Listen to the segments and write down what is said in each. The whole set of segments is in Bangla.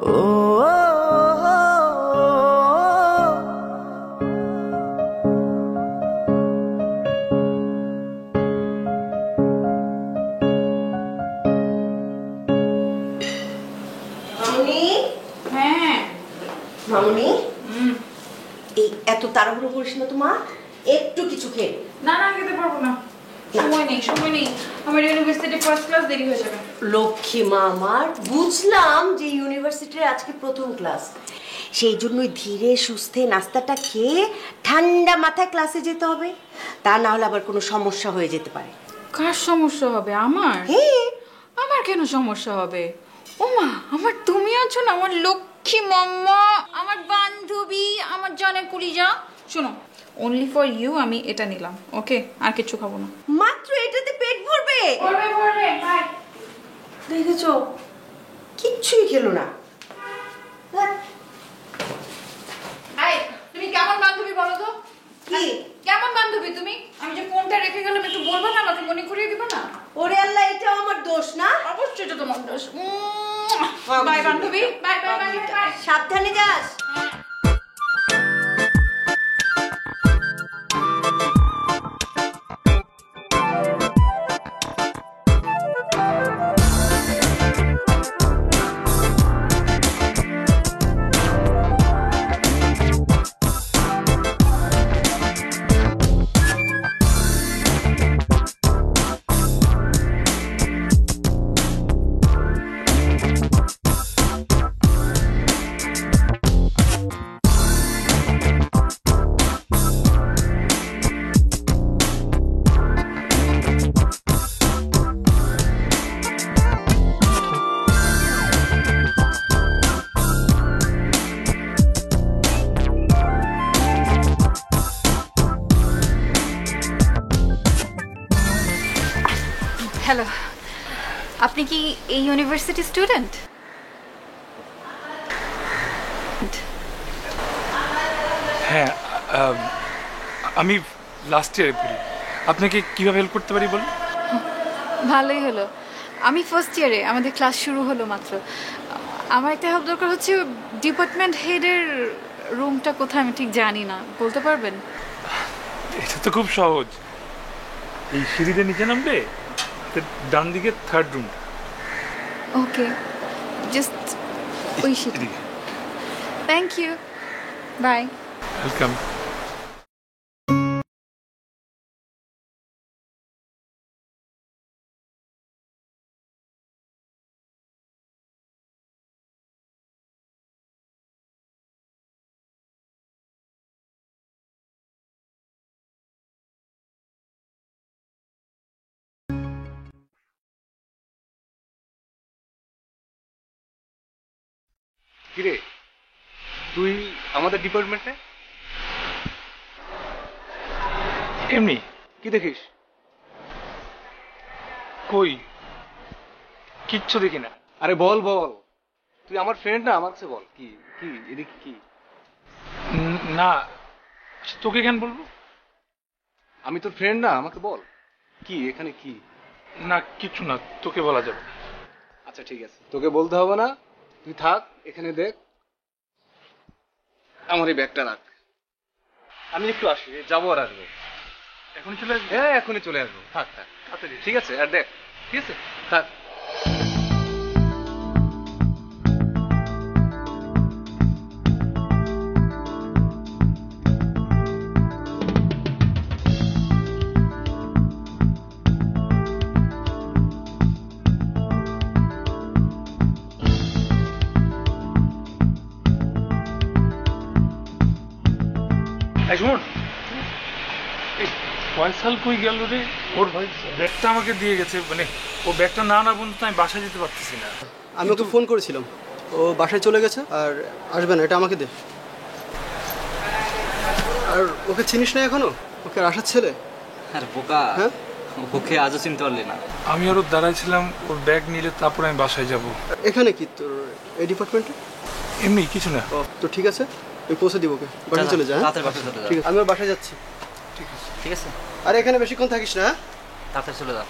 মামুনি এই এত তাড়াহুড়ো করিস না তো মা, একটু কিছু খেয়ে। না না খেতে পারবো না, সময় নেই আমার ইউনিভার্সিটি ফার্স্ট ক্লাস দেরি হয়ে যাবে। লক্ষ্মী মা আমার, বুঝলাম যে ইউনিভার্সিটির আজকে প্রথম ক্লাস, সেই জন্যই ধীরে সুস্থে নাস্তাটা খেয়ে ঠান্ডা মাথায় ক্লাসে যেতে হবে, তা না হলে আবার কোনো সমস্যা হয়ে যেতে পারে। কার সমস্যা হবে? আমার? হ্যাঁ। আমার কেন সমস্যা হবে? ওমা, আমার তুমি আছো না, আমার লক্ষ্মী মাম্মা, আমার বান্ধবী, আমার জানের কলিজা। শোনো, অনলি ফর ইউ আমি এটা নিলাম, ওকে? আর কিছু খাবো না। মাত্র এটাতে পেট ভরবে? বাই। দেখেছো, কিচ্ছুই খেলো না। তুমি কেমন বান্ধবী বলো তো? কি কেমন বান্ধবী তুমি? আমি যে ফোনটা রেখে গেলাম একটু বলবা না, আমাকে মনে করিয়ে দিবা না? ওরে আল্লাহ, এটাও আমার দোষ না? অবশ্যই এটা তোমার দোষ। বাই বান্ধবী, বাই। সাবধানে যাস। হ্যালো, আপনি কি এই ইউনিভার্সিটি স্টুডেন্ট? হ্যাঁ, আমি লাস্ট ইয়ারে পড়ি। আপনাকে কিভাবে হেল্প করতে পারি বলুন? ভালোই হলো, আমি ফার্স্ট ইয়ারে, আমাদের ক্লাস শুরু হলো মাত্র। আমার একটা হেল্প দরকার হচ্ছে, ডিপার্টমেন্ট হেডের রুমটা কোথায় আমি ঠিক জানি না, বলতে পারবেন? এটা তো খুব সহজ, এই সিঁড়িতে নিচে নামবে, ডান দিকে থার্ড রুম। ওকে, জাস্ট ওই সিঁড়ি। Thank you, bye. ওয়েলকাম। কিরে, তুই আমাদের ডিপার্টমেন্টে? এমনি। কি দেখিস? কই কিচ্ছু দেখি না। আরে বল, তুই আমার ফ্রেন্ড না, আমাকে বল। কি কি এদিকে কি? না, তোকে কেন বলবো? আমি তোর ফ্রেন্ড না, আমাকে বল কি এখানে কি? না কিচ্ছু না, তোকে বলা যাবে। আচ্ছা ঠিক আছে, তোকে বলতে হবে না, তুই থাক এখানে, দেখ আমার এই ব্যাগটা রাখ, আমি একটু আসি, যাবো আর আসবো। এখন চলে আসবি? হ্যাঁ এখনই চলে আসবো, থাক ঠিক আছে। আর দেখ, ঠিক আছে, থাক। ফয়সাল কই গেল রে? ওর ভাই ব্যাগটা আমাকে দিয়ে গেছে, মানে ও ব্যাগটা না বলতে আমি বাসায় যেতে পারতেছি না। আমি ওকে ফোন করেছিলাম, ও বাসায় চলে গেছে আর আসবে না, এটা আমাকে দে। আর ওকে চিনিস না এখনো? ওকে আসার ছেলে। আরে বোকা, হ্যাঁ ওকে আজও চিনতে পারলি না? আমি আরো দাঁড়াইছিলাম, ওর ব্যাগ নিলে তারপরে আমি বাসায় যাব। এখানে কি তোর এই ডিপার্টমেন্টে? এমনি কিছু না। ও তো ঠিক আছে, তুই পৌঁছে দিব ওকে, বাসায় চলে যা। ঠিক আছে, আমি ওর বাসায় যাচ্ছি। ঠিক আছে, আরে এখানে বেশিক্ষণ থাকিস না। তাড়াতাড়ি চলে যা।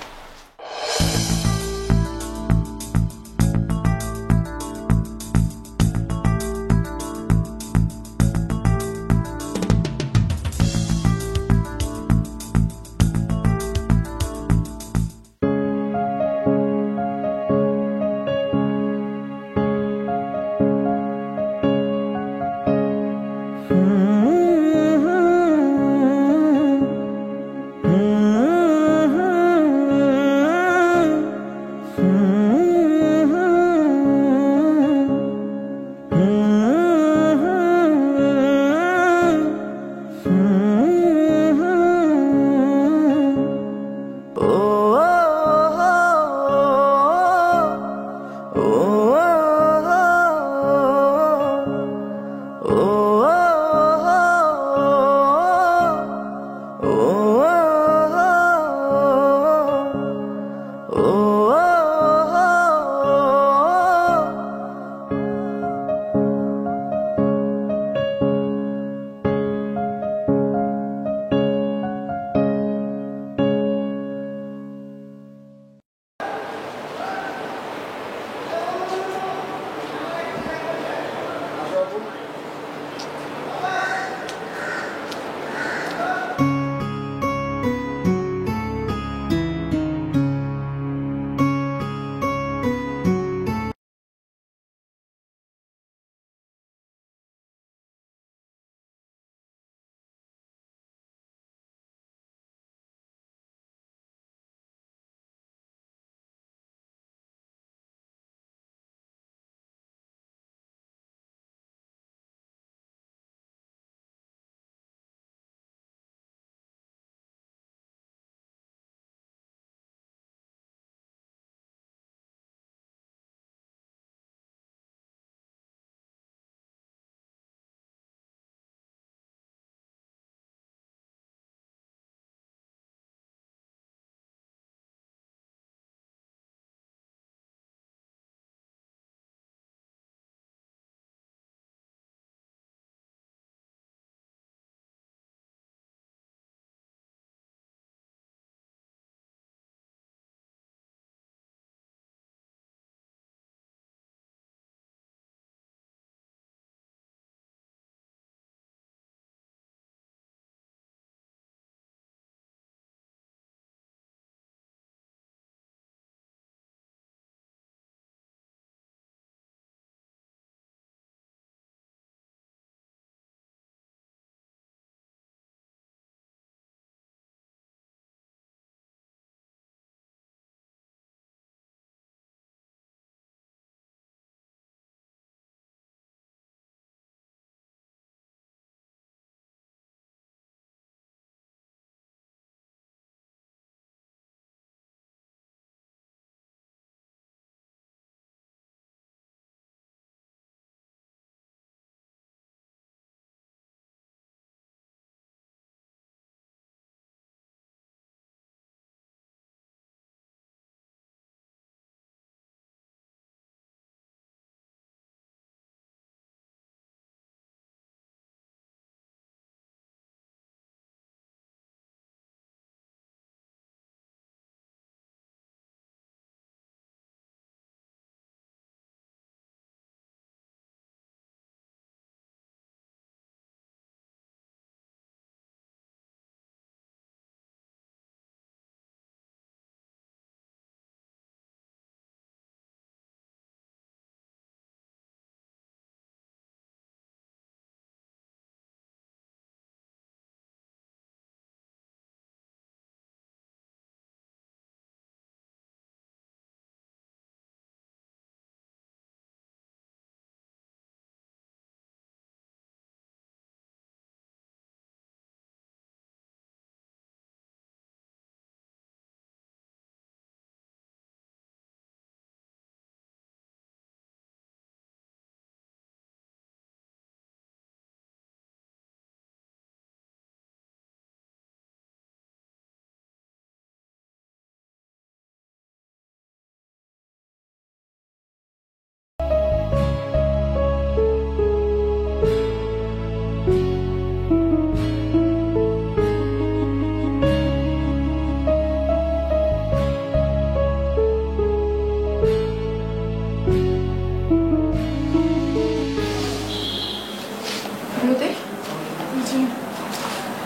এগুলো দে।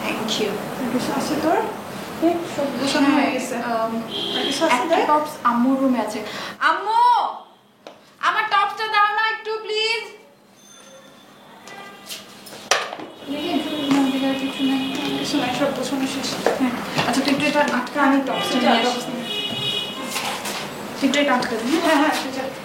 Thank you. আছে তোর সব গোছানো হয়ে গেছে। একটা টপস আম্মুর রুমে আছে। আম্মু, আমার টপসটা দাও না একটু প্লিজ। কিছু নাই, সব গোছানো শেষ। হ্যাঁ, আচ্ছা তুই একটু এটা আটকা, আমি টপসটা নিয়ে আসি। তুই একটু এটা আটকা দিই। হ্যাঁ হ্যাঁ ঠিক আছে।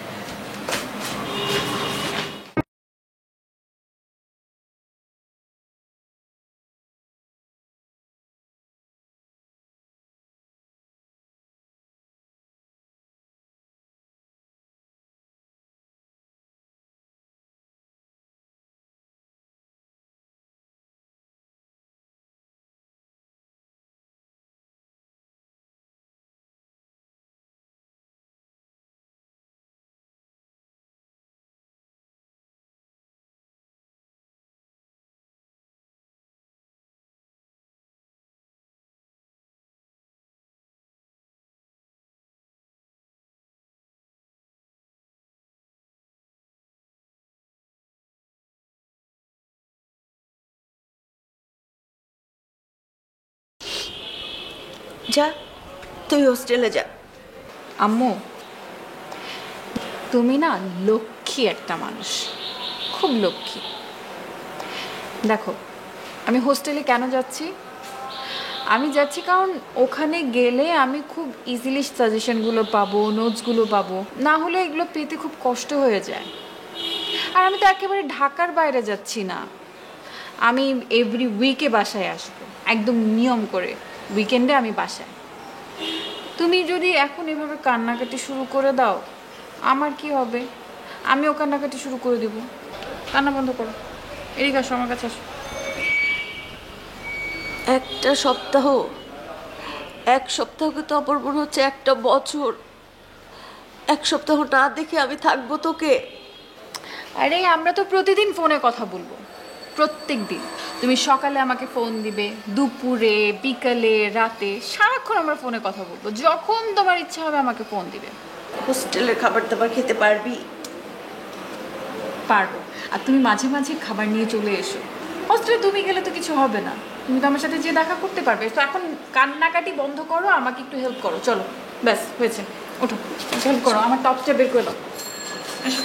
যা, তুই হোস্টেলে যা। আম্মু, তুমি না লক্ষ্মী একটা মানুষ, খুব লক্ষ্মী। দেখো, আমি হোস্টেলে কেন যাচ্ছি? আমি যাচ্ছি কারণ ওখানে গেলে আমি খুব ইজিলি সাজেশনগুলো পাবো, নোটসগুলো পাবো। না হলে এগুলো পেতে খুব কষ্ট হয়ে যায়। আর আমি তো একেবারে ঢাকার বাইরে যাচ্ছি না, আমি এভরি উইকে বাসায় আসবো, একদম নিয়ম করে উইকেন্ডে আমি বাসায়। তুমি যদি এখন এভাবে কান্নাকাটি শুরু করে দাও, আমার কি হবে? আমিও কান্নাকাটি শুরু করে দিব। কান্না বন্ধ করো, এদিকে আসো, আমার কাছে আসো। একটা সপ্তাহ, এক সপ্তাহকে তো অপর মনে হচ্ছে একটা বছর। এক সপ্তাহ না দেখে আমি থাকবো তোকে? আরে আমরা তো প্রতিদিন ফোনে কথা বলবো, প্রত্যেক দিন। তুমি সকালে আমাকে ফোন দিবে, দুপুরে, বিকালে, রাতে, সারাক্ষণ আমরা ফোনে কথা বলবো। যখন তোমার ইচ্ছা হবে আমাকে ফোন দিবে। হোস্টেলের খাবার দাবার খেতে পারবি? পারবো। আর তুমি মাঝে মাঝে খাবার নিয়ে চলে এসো। হোস্টেলে তুমি গেলে তো কিছু হবে না, তুমি তো আমার সাথে যে দেখা করতে পারবে। তো এখন কান্নাকাটি বন্ধ করো, আমাকে একটু হেল্প করো। চলো, ব্যাস হয়েছে, ওঠো, হেল্প করো, আমার টপসটা বের করে দাও। এসো,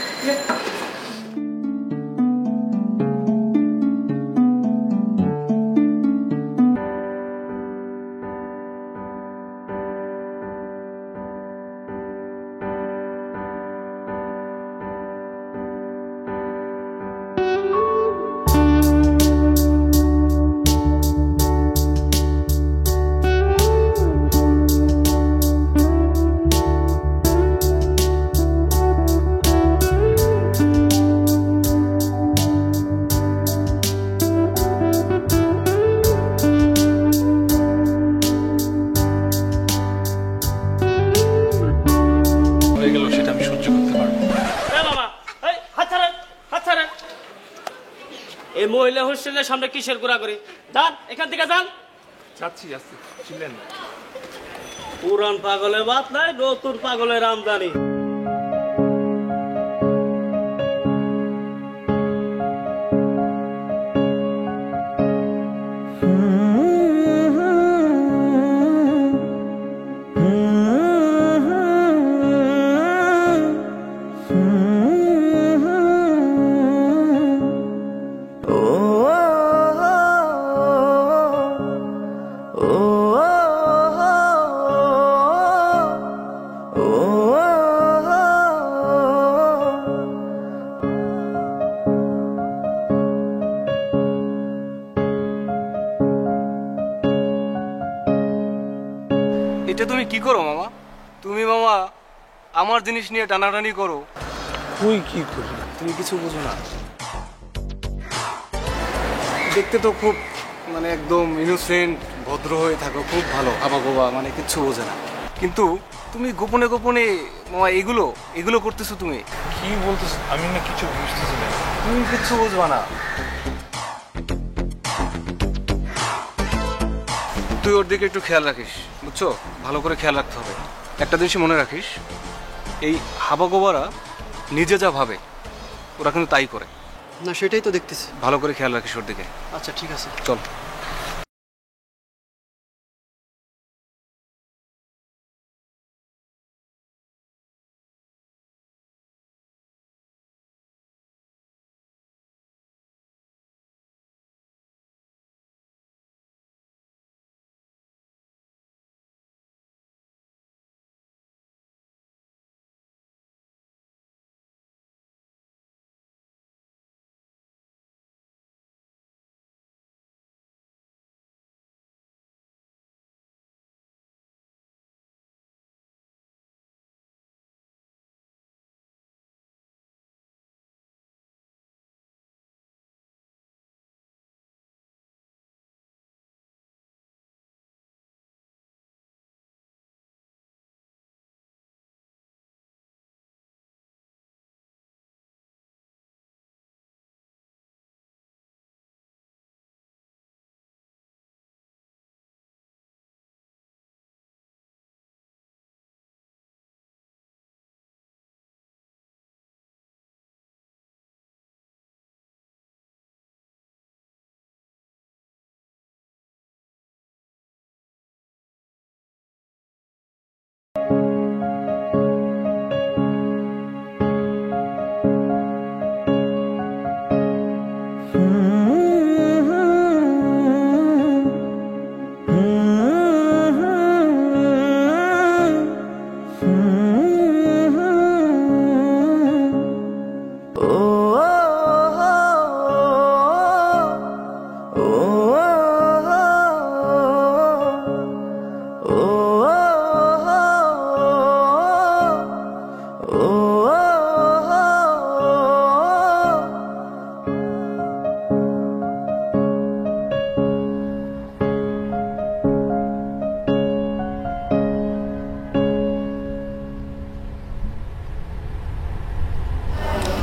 হয়ে গেল সেটা আমি সহ্য করতে পারবো। এই মহিলা হোস্টেলের সামনে কিসের ঘোরাঘুরি? যান এখান থেকে যান। যাচ্ছি যাচ্ছি, ছিলেন পুরান পাগলের বাত নাই, নতুন পাগলের আমদানি। এটা তুমি কি করো মামা? তুমি মামা আমার জিনিস নিয়ে টানাটানি করো। তুই কি করি? তুমি কিছু বুঝো না। দেখতে তো খুব মানে একদম ইনোসেন্ট, ভদ্র হয়ে থাকো, খুব ভালো, আবাগোবা, মানে কিচ্ছু বোঝে না। কিন্তু তুমি গোপনে গোপনে মামা এগুলো করতেছো। তুমি কি বলতেছ? আমি না কিছু বুঝতেছি না। তুমি কিচ্ছু বুঝবা না। তুই ওর দিকে একটু খেয়াল রাখিস, বুঝছো? ভালো করে খেয়াল রাখতে হবে। একটা জিনিস মনে রাখিস, এই হাবাগোবারা নিজে যা ভাবে ওরা কিন্তু তাই করে। না সেটাই তো দেখতেছি। ভালো করে খেয়াল রাখিস ওর দিকে। আচ্ছা ঠিক আছে। চল।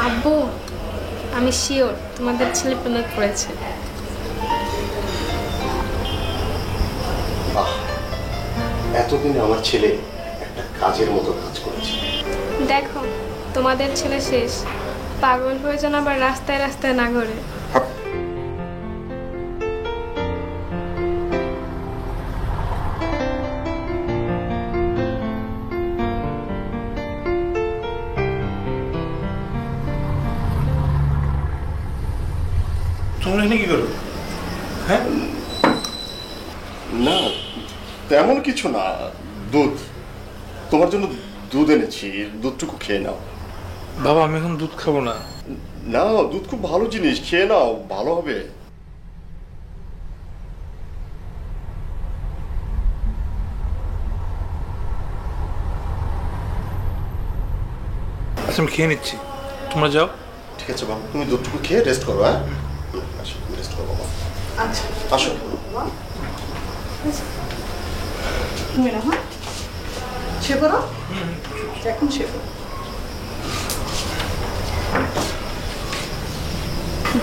আব্বু, আমি শিওর তোমাদের ছেলে প্রেমে পড়েছে। এতদিনে আমার ছেলে একটা কাজের মতো কাজ করেছে। দেখো তোমাদের ছেলে শেষ, পাগল হয়ে যেন আবার রাস্তায় রাস্তায় না ঘোরে। তোমরা এখানে কি করো? হ্যাঁ, না তেমন কিছু না, দুধ তোমার জন্য দুধ এনেছি, দুধটুকু খেয়ে নাও। বাবা আমি এখন দুধ খাবো না। না, দুধ খুব ভালো জিনিস, খেয়ে নাও, ভালো হবে। আচ্ছা আমি খেয়ে নিচ্ছি, তোমরা যাও। ঠিক আছে বাবা, তুমি দুধটুকু খেয়ে রেস্ট করো। হ্যাঁ, আসো রেস্ট করো বাবা। আচ্ছা আসো।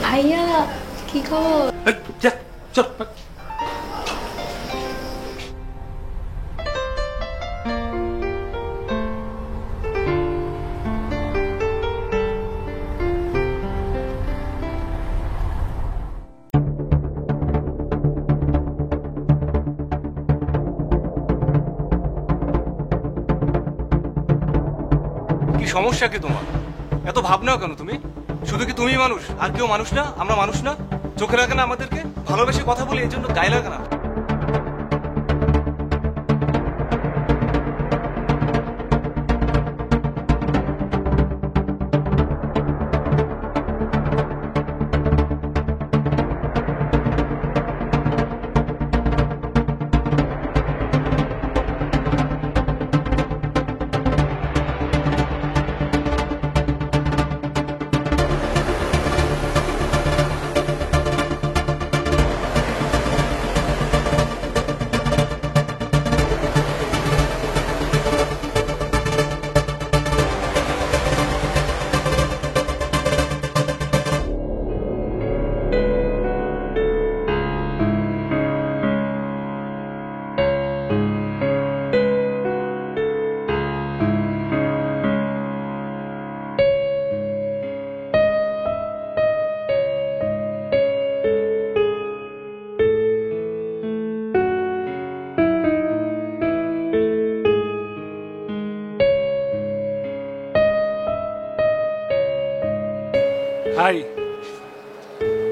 ভাইয়া কি খবর? চল। কি সমস্যা কি তোমার? এত ভাবনাও কেন তুমি? শুধু কি তুমি মানুষ, আর কেউ মানুষ না? আমরা মানুষ না? চোখে লাগে না আমাদেরকে? ভালোবেসে কথা বলি, এই জন্য গায়ে লাগে না?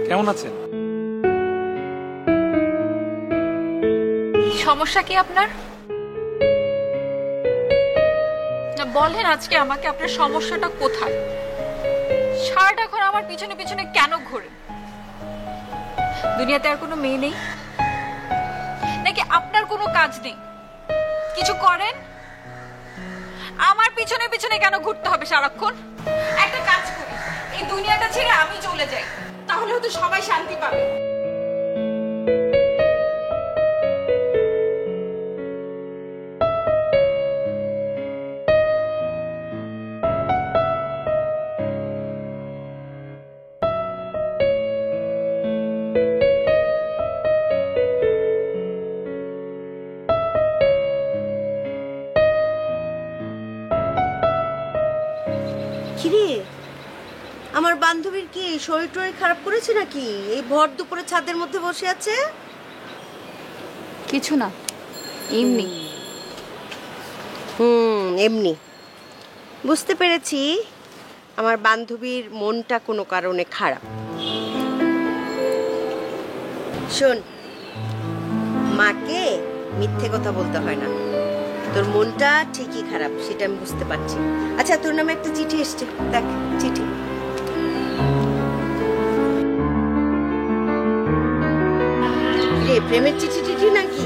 কেমন আছেন? সমস্যা কি আপনার? না বলেন আজকে আমাকে আপনার সমস্যাটা কোথায়? সারাটাক্ষণ আমার পিছনে পিছনে কেন ঘোরে? দুনিয়াতে আর কোনো মেয়ে নেই নাকি আপনার কোনো কাজ নেই? কিছু করেন? আমার পিছনে পিছনে কেন ঘুরতে হবে সারাক্ষণ? একটা কাজ করি, এই দুনিয়াটা ছেড়ে আমি চলে যাই, তাহলে হয়তো সবাই শান্তি পাবে। কিরে, আমার বান্ধবীর কি শরীর টরীর খারাপ করেছে নাকি? এই ভর দুপুরে ছাদের মধ্যে বসে আছে। কিছু না, এমনি। এমনি বুঝতে পেরেছি। আমার বান্ধবীর মনটা কোনো কারণে খারাপ। শোন, মাকে মিথ্যে কথা বলতে হয় না। তোর মনটা ঠিকই খারাপ, সেটা আমি বুঝতে পারছি। আচ্ছা, তোর নামে একটা চিঠি এসছে, দেখ চিঠি। রে, প্রেমের চিঠি টিঠি নাকি?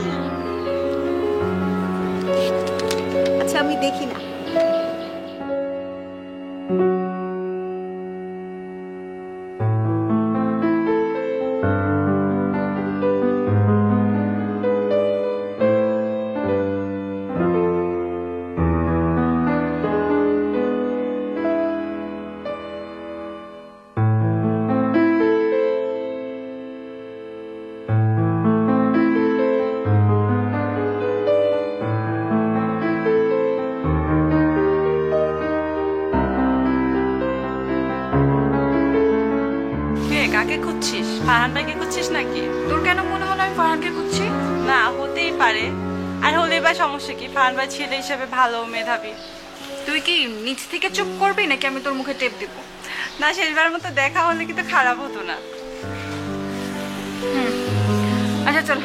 আচ্ছা, আমি দেখি না। কাকে খুঁজছিস? ফারহান ভাইকে খুঁজছিস নাকি? তোর কেন মনে হলো আমি ফারহানকে খুঁজছি? না, হতেই পারে। আর হলে বা সমস্যা কি? ফারহান ভাই ছেলে হিসেবে ভালো, মেধাবী। তুই কি নিচ থেকে চুপ করবি নাকি আমি তোর মুখে টেপ দিব? না, শেষবার মতো দেখা হলে কিন্তু খারাপ হতো না। আচ্ছা চল।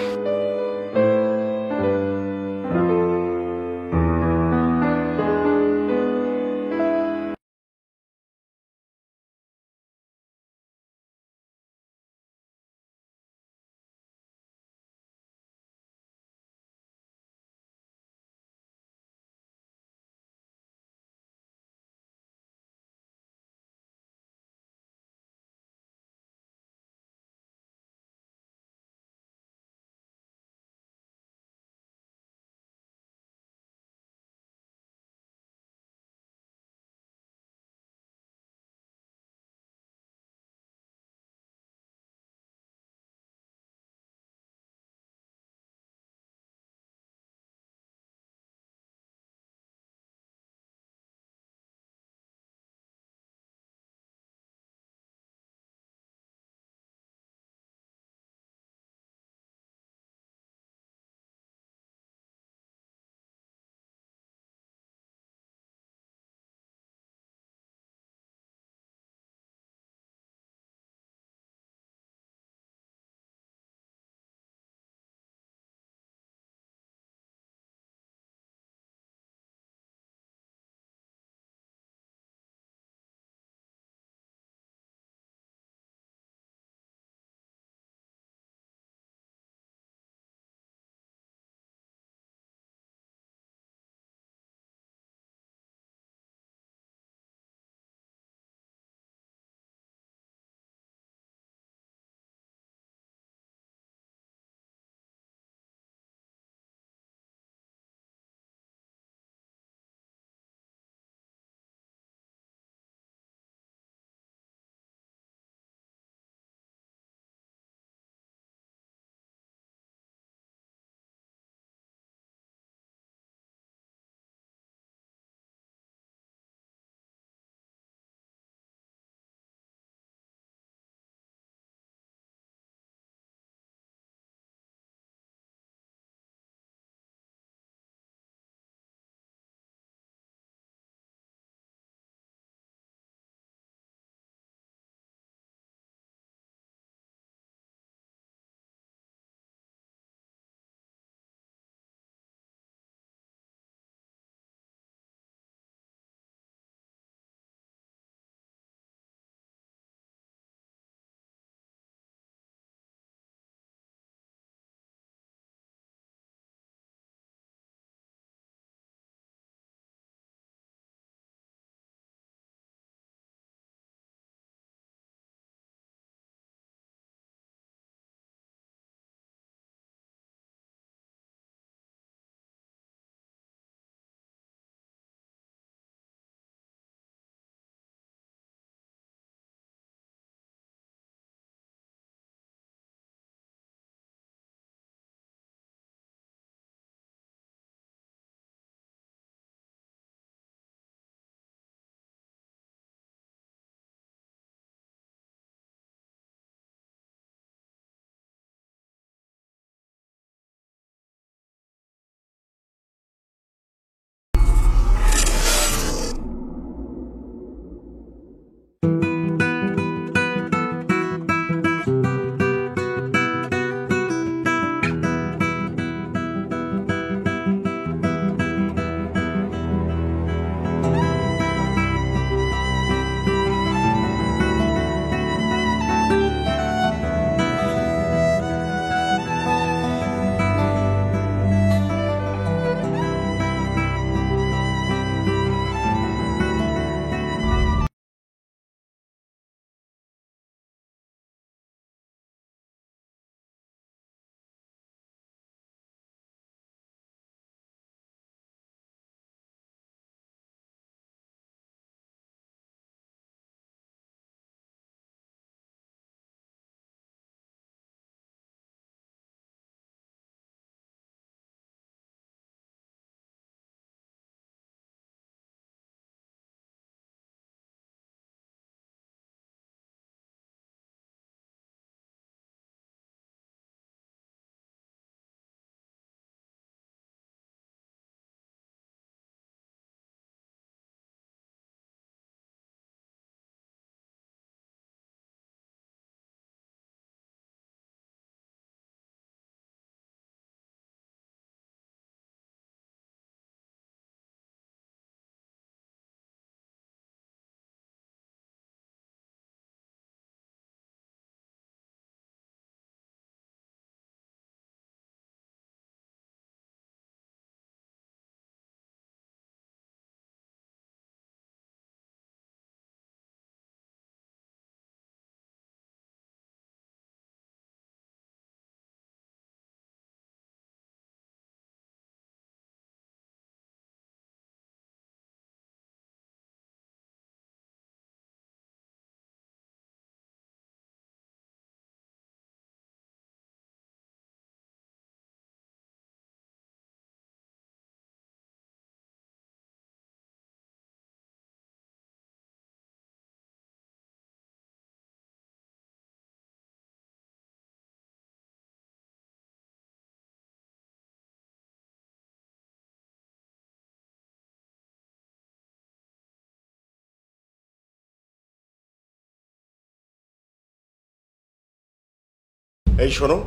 এই শোনো,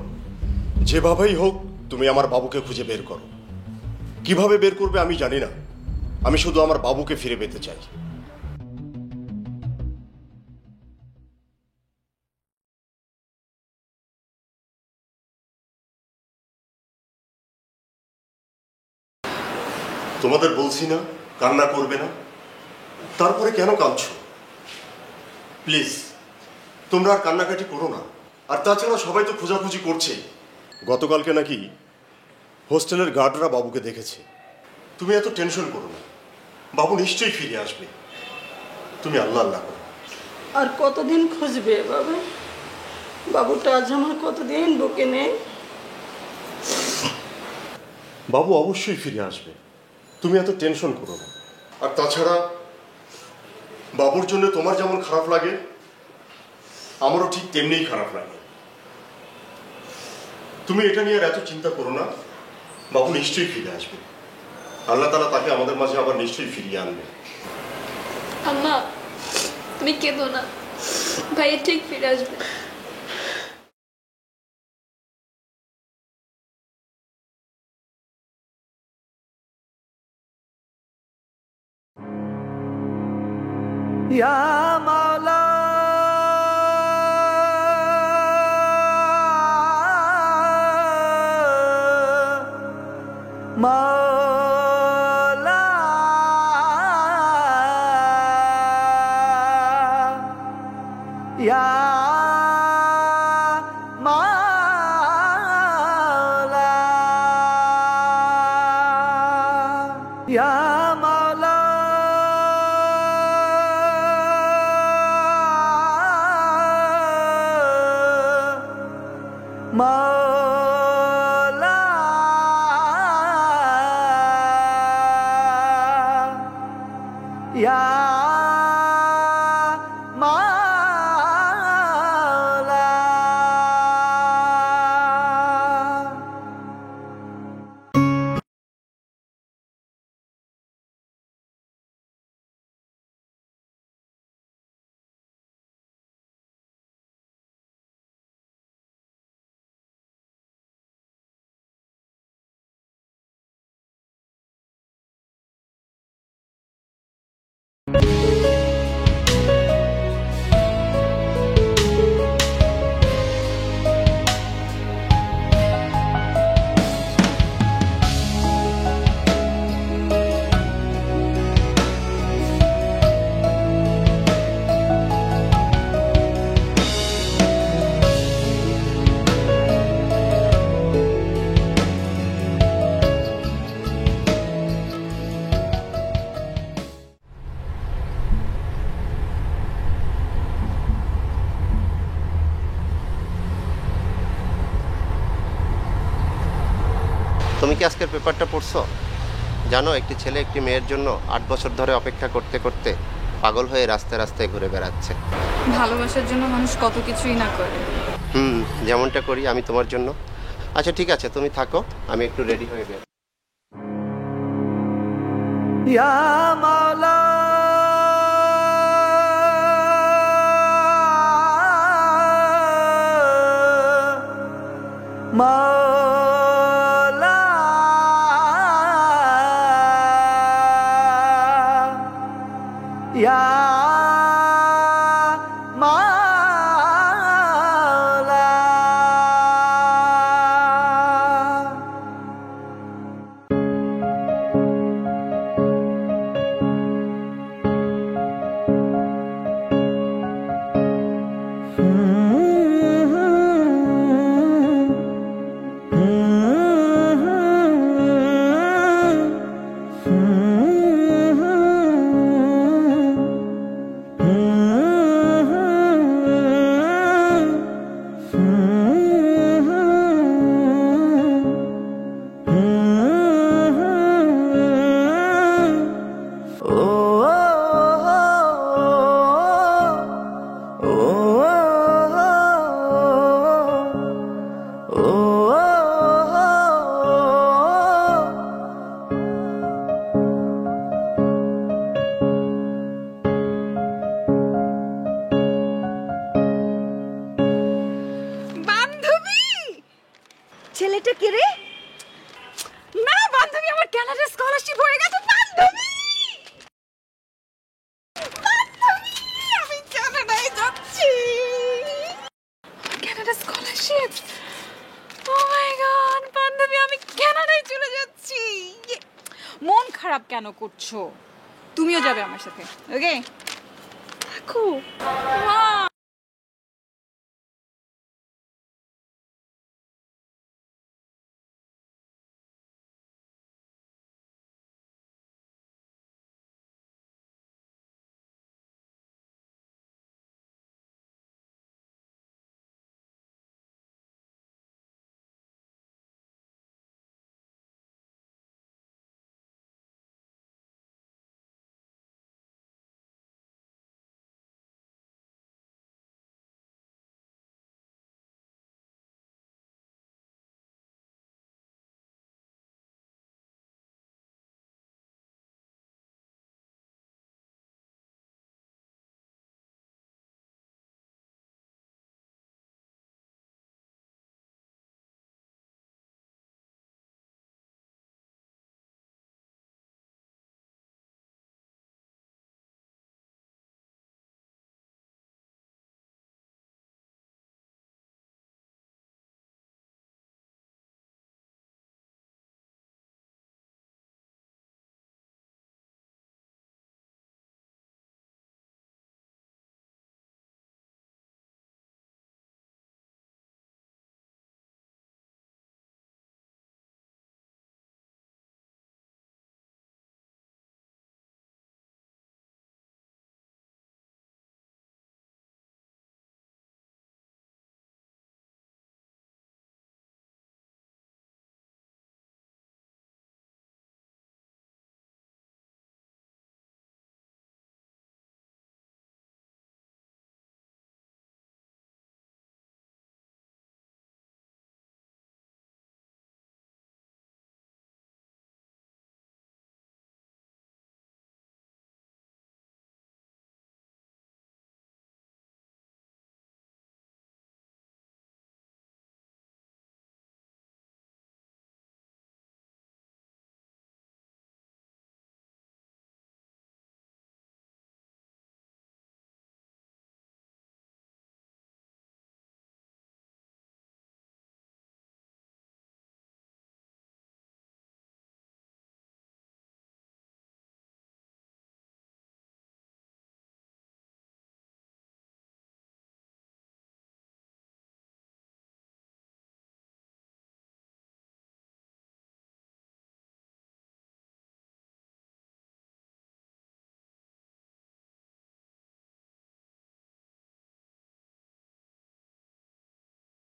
যেভাবেই হোক তুমি আমার বাবুকে খুঁজে বের করো। কিভাবে বের করবে আমি জানি না, আমি শুধু আমার বাবুকে ফিরে পেতে চাই। তোমাদের বলছি না কান্না করবে না, তারপরে কেন কাঁদছো? প্লিজ তোমরা আর কান্নাকাটি করো না। আর তাছাড়া সবাই তো খোঁজাখুঁজি করছে। গতকালকে নাকি হোস্টেলের গার্ডরা বাবুকে দেখেছে। তুমি এত টেনশন করো না, বাবু নিশ্চয়ই ফিরে আসবে। তুমি আল্লাহ আল্লাহ করো। আর কতদিন খুঁজবে বাবা? বাবুটা আজ আমার কতদিন বুকে নেই। বাবু অবশ্যই ফিরে আসবে, তুমি এত টেনশন করো না। আর তাছাড়া বাবুর জন্য তোমার যেমন খারাপ লাগে, আমারও ঠিক তেমনিই খারাপ লাগে। তুমি এটা নিয়ে আর এত চিন্তা করো না, বাবু নিশ্চয়ই ফিরে আসবে। আল্লাহ তাআলা তাকে আমাদের মাঝে আবার নিশ্চয়ই ফিরিয়ে আনবে। আম্মা তুমি কেঁদো না, ভাইয়া ঠিক ফিরে আসবে। या मौला मौला या मौला या मौला मौला या मौला তুমি কি আজকের পেপারটা পড়ছো? জানো একটি ছেলে একটি মেয়ের জন্য 8 বছর ধরে অপেক্ষা করতে করতে পাগল হয়ে রাস্তায় রাস্তায় ঘুরে বেড়াচ্ছে। ভালোবাসার জন্য মানুষ কত কিছুই না করে। যেমনটা করি আমি তোমার জন্য। আচ্ছা ঠিক আছে, তুমি থাকো, আমি একটু রেডি হয়ে গেছি। या मौला मौला या मौला এটা কে রে? না বান্ধবী, আমার কানাডা স্কলারশিপ হয়ে গেছে বান্ধবী। বান্ধবী, আমি কানাডায় যাচ্ছি। কানাডা স্কলারশিপ, ও মাই গড বান্ধবী, আমি কানাডায় চলে যাচ্ছি। মন খারাপ কেন করছো? তুমিও যাবে আমার সাথে, ওকে? দেখো, ওয়াও